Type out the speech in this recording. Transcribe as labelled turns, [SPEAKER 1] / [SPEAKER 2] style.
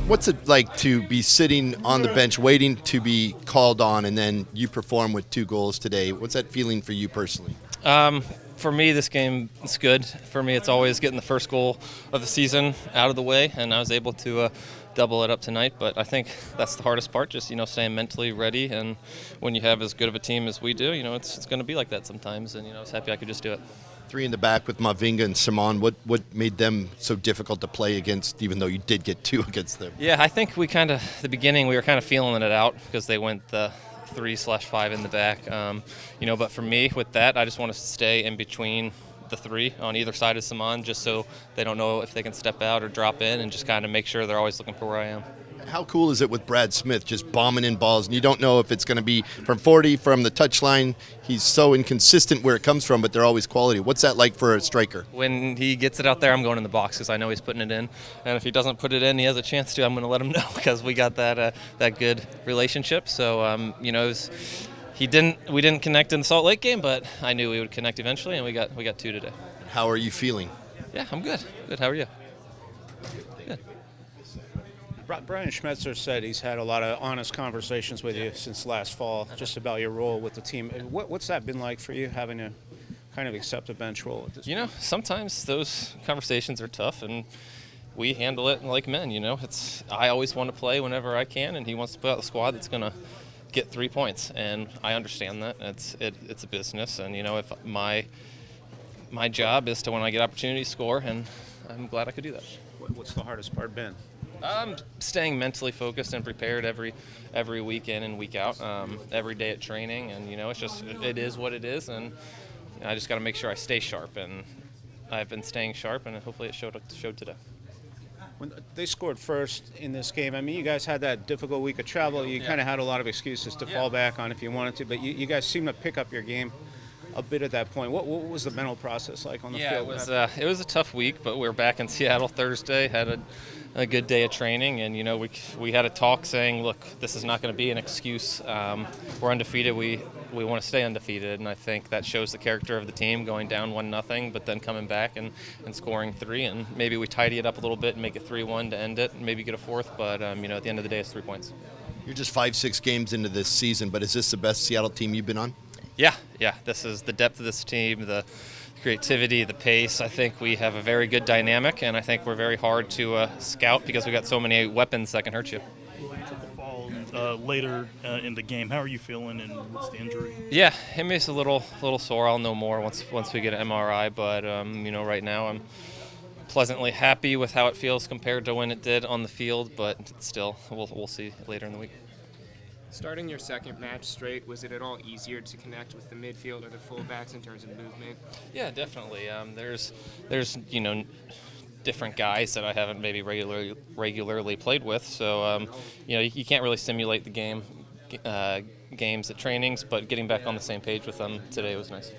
[SPEAKER 1] What's it like to be sitting on the bench waiting to be called on, and then you perform with 2 goals today? What's that feeling for you personally?
[SPEAKER 2] For me, this game is good. For me, it's always getting the first goal of the season out of the way, and I was able to double it up tonight. But I think that's the hardest part, just staying mentally ready. And when you have as good of a team as we do, it's going to be like that sometimes. And I was happy I could just do it.
[SPEAKER 1] 3 in the back with Mavinga and Simon. What made them so difficult to play against, even though you did get 2 against them?
[SPEAKER 2] Yeah, I think the beginning we were kind of feeling it out because they went the 3/5 in the back. But for me, with that, I just want to stay in between the 3 on either side of Simon, just so they don't know if they can step out or drop in, and just kind of make sure they're always looking for where I am.
[SPEAKER 1] How cool is it with Brad Smith just bombing in balls, and you don't know if it's going to be from 40, from the touchline? He's so inconsistent where it comes from, but they're always quality. What's that like for a striker?
[SPEAKER 2] When he gets it out there, I'm going in the box because I know he's putting it in. And if he doesn't put it in, he has a chance to. I'm going to let him know because we got that good relationship. So, we didn't connect in the Salt Lake game, but I knew we would connect eventually, and we got 2 today.
[SPEAKER 1] How are you feeling?
[SPEAKER 2] Yeah, I'm good. Good. How are you? Good.
[SPEAKER 3] Brian Schmetzer said he's had a lot of honest conversations with you since last fall, just about your role with the team. What's that been like for you, having to kind of accept a bench role at this point?
[SPEAKER 2] Sometimes those conversations are tough, and we handle it like men. I always want to play whenever I can, and he wants to put out the squad that's going to get 3 points, and I understand that. It's a business, and if my job is to, when I get opportunities, score, and I'm glad I could do that.
[SPEAKER 3] What's the hardest part been?
[SPEAKER 2] Staying mentally focused and prepared every week in and week out, every day at training, and it is what it is, and I just got to make sure I stay sharp, and I've been staying sharp, and hopefully it showed today.
[SPEAKER 3] When they scored first in this game, I mean, you guys had that difficult week of travel. You kind of had a lot of excuses to fall back on if you wanted to, but you guys seem to pick up your game a bit at that point. What was the mental process like on the field?
[SPEAKER 2] It was a tough week, but we were back in Seattle Thursday, had a good day of training, and we had a talk saying, look, this is not going to be an excuse. We're undefeated. We want to stay undefeated, and I think that shows the character of the team, going down 1-0, but then coming back and scoring 3, and maybe we tidy it up a little bit and make it 3-1 to end it, and maybe get a 4th, but at the end of the day, it's 3 points.
[SPEAKER 1] You're just 5-6 games into this season, but is this the best Seattle team you've been on?
[SPEAKER 2] Yeah. This is the depth of this team, the creativity, the pace. I think we have a very good dynamic, and I think we're very hard to scout because we got so many weapons that can hurt you.
[SPEAKER 4] Well, you took a fall later in the game. How are you feeling, and what's the injury?
[SPEAKER 2] Yeah, him is a little sore. I'll know more once we get an MRI, but right now I'm pleasantly happy with how it feels compared to when it did on the field, but still, we'll see later in the week.
[SPEAKER 5] Starting your second match straight, was it at all easier to connect with the midfield or the fullbacks in terms of movement?
[SPEAKER 2] Yeah, definitely. There's different guys that I haven't maybe regularly played with, so you can't really simulate the games at trainings, but getting back on the same page with them today was nice.